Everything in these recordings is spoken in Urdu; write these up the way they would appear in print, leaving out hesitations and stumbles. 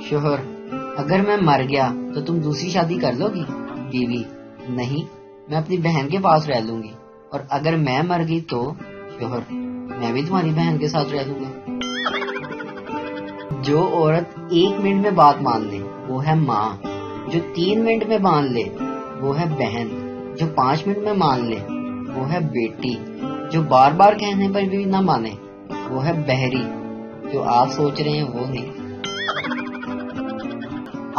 شوہر: اگر میں مر گیا تو تم دوسری شادی کر لو گی؟ بیوی: نہیں، میں اپنی بہن کے پاس رہ لوں گی۔ اور اگر میں مر گئی تو؟ شوہر: میں بھی تمہاری بہن کے ساتھ رہ لوں گا۔ جو عورت 1 منٹ میں بات مان لے وہ ہے ماں، جو 3 منٹ میں مان لے وہ ہے بہن، جو 5 منٹ میں مان لے وہ ہے بیٹی، جو بار بار کہنے پر بھی نہ مانے وہ ہے بہری۔ جو آپ سوچ رہے ہیں وہ نہیں۔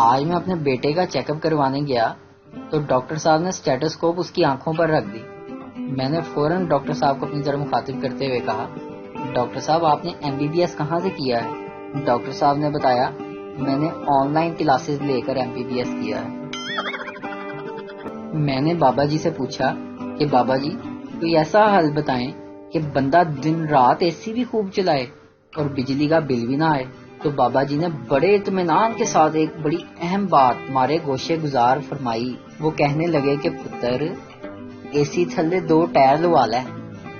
آج میں اپنے بیٹے کا چیک اپ کروانے گیا تو ڈاکٹر صاحب نے اسٹیٹوسکوپ اس کی آنکھوں پر رکھ دی۔ میں نے فوراً ڈاکٹر صاحب کو اپنی طرف مخاطب کرتے ہوئے کہا: ڈاکٹر صاحب، آپ نے MBBS کہاں سے کیا ہے؟ ڈاکٹر صاحب نے بتایا: میں نے آن لائن کلاسز لے کر MBBS کیا ہے۔ میں نے بابا جی سے پوچھا کہ بابا جی کوئی ایسا حل بتائیں کہ بندہ دن رات AC بھی خوب چلائے اور بجلی کا بل بھی نہ آئے۔ تو بابا جی نے بڑے اطمینان کے ساتھ ایک بڑی اہم بات مارے گوشے گزار فرمائی۔ وہ کہنے لگے کہ پتر، AC تھلے 2 ٹائر لوا لے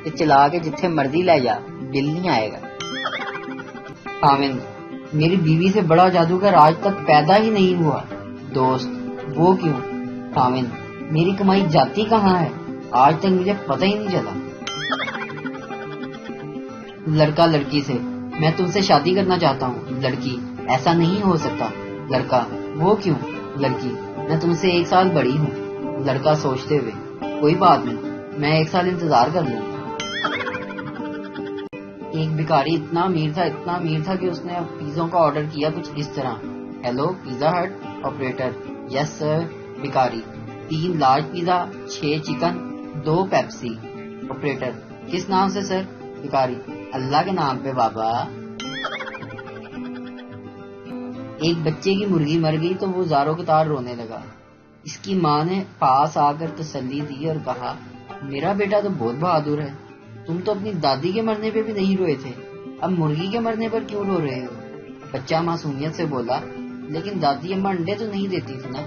تے چلا کے جتھے مرضی لے جا، بل نہیں آئے گا۔ خاوند: میری بیوی سے بڑا جادوگر آج تک پیدا ہی نہیں ہوا۔ دوست: وہ کیوں؟ خاوند: میری کمائی جاتی کہاں ہے؟ آج تک مجھے پتہ ہی نہیں چلا۔ لڑکا لڑکی سے: میں تم سے شادی کرنا چاہتا ہوں۔ لڑکی: ایسا نہیں ہو سکتا۔ لڑکا: وہ کیوں؟ لڑکی: میں تم سے 1 سال بڑی ہوں۔ لڑکا سوچتے ہوئے: کوئی بات نہیں، میں 1 سال انتظار کر لوں۔ ایک بھکاری اتنا امیر تھا کہ اس نے پیزوں کا آرڈر کیا کچھ اس طرح: ہیلو پیزا ہٹ۔ آپریٹر: یس سر۔ بھکاری: 3 large pizza, 6 chicken, 2 Pepsi. Operator: کس نام سے سر؟ بھکاری: اللہ کے نام پہ بابا۔ ایک بچے کی مرغی مر گئی تو وہ زاروں قطار رونے لگا۔ اس کی ماں نے پاس آ کر تسلی دی اور کہا: میرا بیٹا تو بہت بہادر ہے، تم تو اپنی دادی کے مرنے پہ بھی نہیں روئے تھے، اب مرغی کے مرنے پر کیوں رو رہے ہو؟ بچہ معصومیت سے بولا: لیکن دادی اماں انڈے تو نہیں دیتی تھی نا۔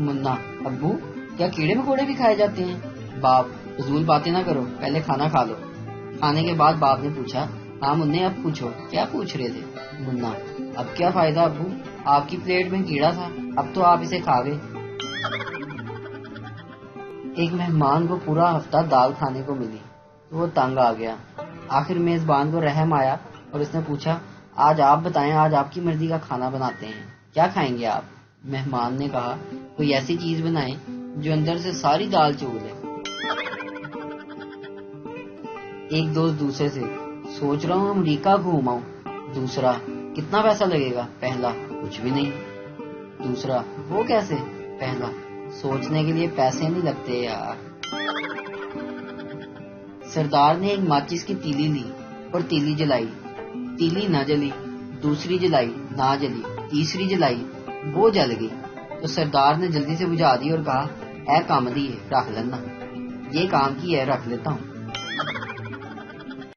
منا: ابو، کیا کیڑے مکوڑے بھی کھائے جاتے ہیں؟ باپ: فضول باتیں نہ کرو، پہلے کھانا کھا لو۔ کھانے کے بعد باپ نے پوچھا: ہاں منہ، اب پوچھو، کیا پوچھ رہے تھے؟ منا: اب کیا فائدہ ابو، آپ کی پلیٹ میں کیڑا تھا، اب تو آپ اسے کھا گئے۔ ایک مہمان کو پورا ہفتہ دال کھانے کو ملی تو وہ تنگ آ گیا۔ آخر میزبان کو رحم آیا اور اس نے پوچھا: آج آپ بتائیں، آج آپ کی مرضی کا کھانا بناتے ہیں، کیا کھائیں گے آپ؟ مہمان نے کہا: کوئی ایسی چیز بنائیں جو اندر سے ساری دال چوگ لے۔ ایک دوست دوسرے سے: سوچ رہا ہوں امریکہ گھوم آؤں۔ دوسرا: کتنا پیسہ لگے گا؟ پہلا: کچھ بھی نہیں۔ دوسرا: وہ کیسے؟ پہلا: سوچنے کے لیے پیسے نہیں لگتے یار۔ سردار نے ایک ماچس کی تیلی لی اور تیلی جلائی، تیلی نہ جلی، دوسری جلائی نہ جلی، تیسری جلائی، وہ جل گئی تو سردار نے جلدی سے بجھا دی اور کہا: اے کامدی ہے، رکھ لینا، یہ کام کی ہے، رکھ لیتا ہوں۔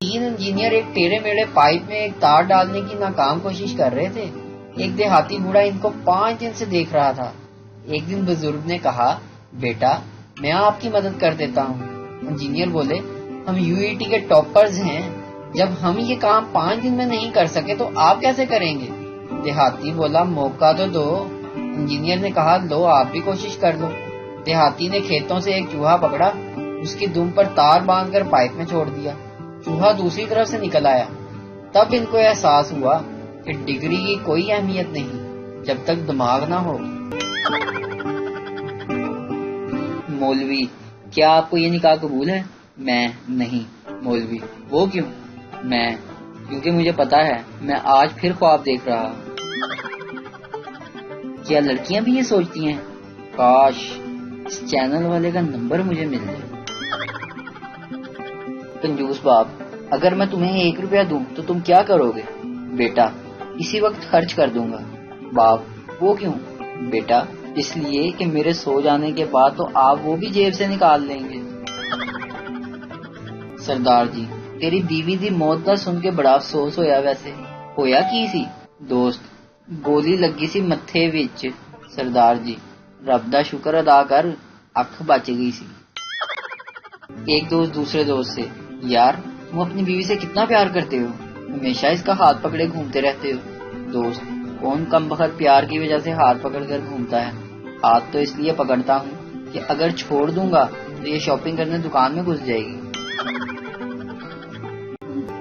3 انجینئر ایک ٹیڑھے میڑھے پائپ میں ایک تار ڈالنے کی ناکام کوشش کر رہے تھے۔ ایک دیہاتی بوڑھا ان کو 5 دن سے دیکھ رہا تھا۔ ایک دن بزرگ نے کہا: بیٹا، میں آپ کی مدد کر دیتا ہوں۔ انجینئر بولے: ہم UET کے ٹاپرز ہیں، جب ہم یہ کام 5 دن میں نہیں کر سکے تو آپ کیسے کریں گے؟ دیہاتی بولا: موقع تو دو۔ انجینئر نے کہا: لو آپ بھی کوشش کر لو۔ دیہاتی نے کھیتوں سے ایک چوہا پکڑا، اس کی دم پر تار باندھ کر پائپ میں چھوڑ دیا۔ چوہا دوسری طرف سے نکل آیا۔ تب ان کو احساس ہوا کہ ڈگری کی کوئی اہمیت نہیں جب تک دماغ نہ ہو۔ مولوی: کیا آپ کو یہ نکاح قبول ہے؟ میں: نہیں۔ مولوی: وہ کیوں؟ میں: کیونکہ مجھے پتا ہے میں آج پھر خواب دیکھ رہا ہوں۔ کیا لڑکیاں بھی یہ سوچتی ہیں؟ کاش اس چینل والے کا نمبر مجھے مل جائے۔ کنجوس باپ: اگر میں تمہیں 1 روپیہ دوں تو تم کیا کرو گے؟ بیٹا: اسی وقت خرچ کر دوں گا۔ باپ: وہ کیوں؟ بیٹا: اس لیے کہ میرے سو جانے کے بعد تو آپ وہ بھی جیب سے نکال لیں گے۔ سردار جی: تیری بیوی دی موت دا سن کے بڑا افسوس ہویا، ویسے ہویا کی سی؟ دوست: گولی لگی سی متھے وچ۔ سردار جی: رب دا شکر ادا کر، اکھ بچ گئی سی۔ ایک دوست دوسرے دوست سے: یار، تم اپنی بیوی سے کتنا پیار کرتے ہو؟ ہمیشہ اس کا ہاتھ پکڑے گھومتے رہتے ہو؟ دوست: کون کم بخت پیار کی وجہ سے ہاتھ پکڑ کر گھومتا ہے؟ ہاتھ تو اس لیے پکڑتا ہوں کہ اگر چھوڑ دوں گا تو یہ شاپنگ کرنے دکان میں گھس جائے گی۔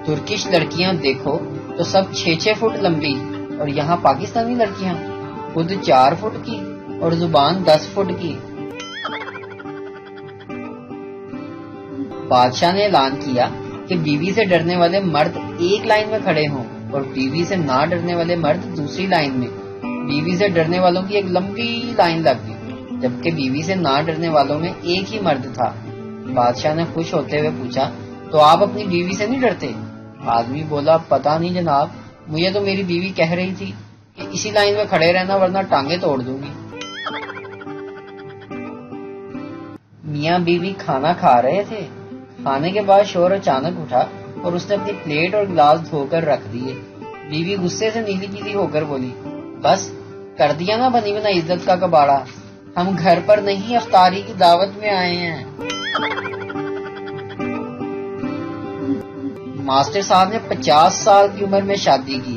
ترکش لڑکیاں دیکھو تو سب 6-6 فٹ لمبی، اور یہاں پاکستانی لڑکیاں خود 4 فٹ کی اور زبان 10 فٹ کی۔ بادشاہ نے اعلان کیا کہ بیوی سے ڈرنے والے مرد ایک لائن میں کھڑے ہوں اور بیوی سے نہ ڈرنے والے مرد دوسری لائن میں۔ بیوی سے ڈرنے والوں کی ایک لمبی لائن لگ گئی، جبکہ بیوی سے نہ ڈرنے والوں میں ایک ہی مرد تھا۔ بادشاہ نے خوش ہوتے ہوئے پوچھا، تو آپ اپنی بیوی سے نہیں ڈرتے؟ آدمی بولا، پتہ نہیں جناب، مجھے تو میری بیوی کہہ رہی تھی کہ اسی لائن میں کھڑے رہنا ورنہ ٹانگیں توڑ دوں گی۔ میاں بیوی کھانا کھا رہے تھے۔ کھانے کے بعد شوہر اچانک اٹھا اور اس نے اپنی پلیٹ اور گلاس دھو کر رکھ دیے۔ بیوی غصے سے نیلی پیلی ہو کر بولی، بس کر دیا نا بنی بنا عزت کا کباڑا، ہم گھر پر نہیں افطاری کی دعوت میں آئے ہیں۔ ماسٹر صاحب نے 50 سال کی عمر میں شادی کی۔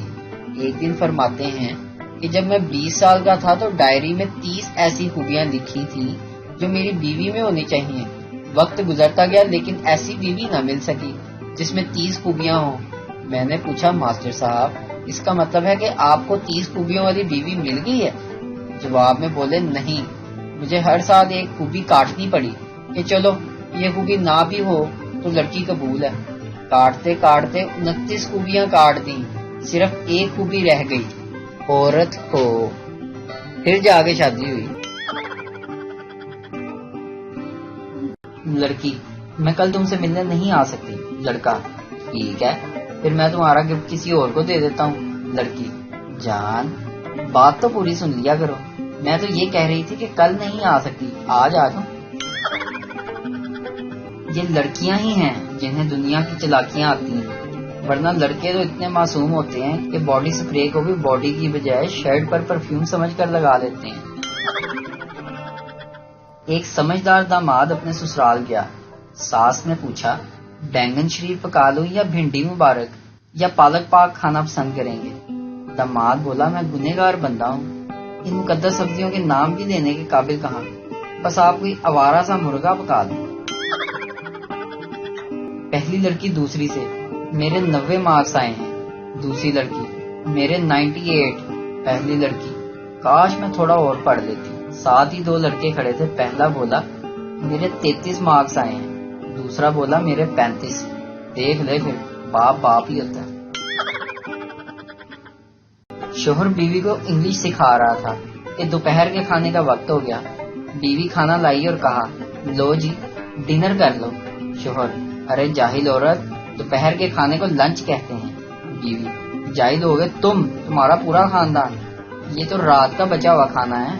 ایک دن فرماتے ہیں کہ جب میں 20 سال کا تھا تو ڈائری میں 30 ایسی خوبیاں لکھی تھی جو میری بیوی میں ہونی چاہیے۔ وقت گزرتا گیا لیکن ایسی بیوی نہ مل سکی جس میں 30 خوبیاں ہوں۔ میں نے پوچھا، ماسٹر صاحب اس کا مطلب ہے کہ آپ کو 30 خوبیوں والی بیوی مل گئی ہے؟ جواب میں بولے، نہیں، مجھے ہر سال ایک خوبی کاٹنی پڑی کہ چلو یہ خوبی نہ بھی ہو تو لڑکی قبول ہے۔ کاٹتے کاٹتے 29 خوبیاں کاٹ دیں، صرف ایک خوبی رہ گئی، عورت ہو۔ پھر جا کے شادی ہوئی۔ لڑکی: میں کل تم سے ملنے نہیں آ سکتی۔ لڑکا: ٹھیک ہے، پھر میں تمہارا گفٹ کسی اور کو دے دیتا ہوں۔ لڑکی: جان، بات تو پوری سن لیا کرو، میں تو یہ کہہ رہی تھی کہ کل نہیں آ سکتی، آج آ جاؤں۔ یہ لڑکیاں ہی ہیں جنہیں دنیا کی چلاکیاں آتی ہیں، ورنہ لڑکے تو اتنے معصوم ہوتے ہیں کہ باڈی سپرے کو بھی باڈی کی بجائے شرٹ پر پرفیوم سمجھ کر لگا لیتے ہیں۔ ایک سمجھدار داماد اپنے سسرال گیا۔ ساس نے پوچھا، بینگن شریف پکا لوں یا بھنڈی مبارک یا پالک پاک کھانا پسند کریں گے؟ داماد بولا، میں گنہگار بندہ ہوں، ان مقدس سبزیوں کے نام بھی لینے کے قابل کہاں، بس آپ کوئی آوارہ سا مرغا پکا دیں۔ پہلی لڑکی دوسری سے، میرے 90 مارکس آئے ہیں۔ دوسری لڑکی، میرے 98۔ پہلی لڑکی، کاش میں تھوڑا اور پڑھ لیتی۔ ساتھ ہی 2 لڑکے کھڑے تھے۔ پہلا بولا، میرے 33 مارکس آئے ہیں۔ دوسرا بولا، میرے 35۔ دیکھ لے پھر، باپ باپ ہی ہوتا ہے۔ شوہر بیوی کو انگلش سکھا رہا تھا کہ دوپہر کے کھانے کا وقت ہو گیا۔ بیوی کھانا لائی اور کہا، لو جی ڈنر کر لو۔ شوہر، ارے جاہل عورت، دوپہر کے کھانے کو لنچ کہتے ہیں۔ بیوی، جاہل ہو گئے تمہارا پورا خاندان، یہ تو رات کا بچا ہوا کھانا ہے۔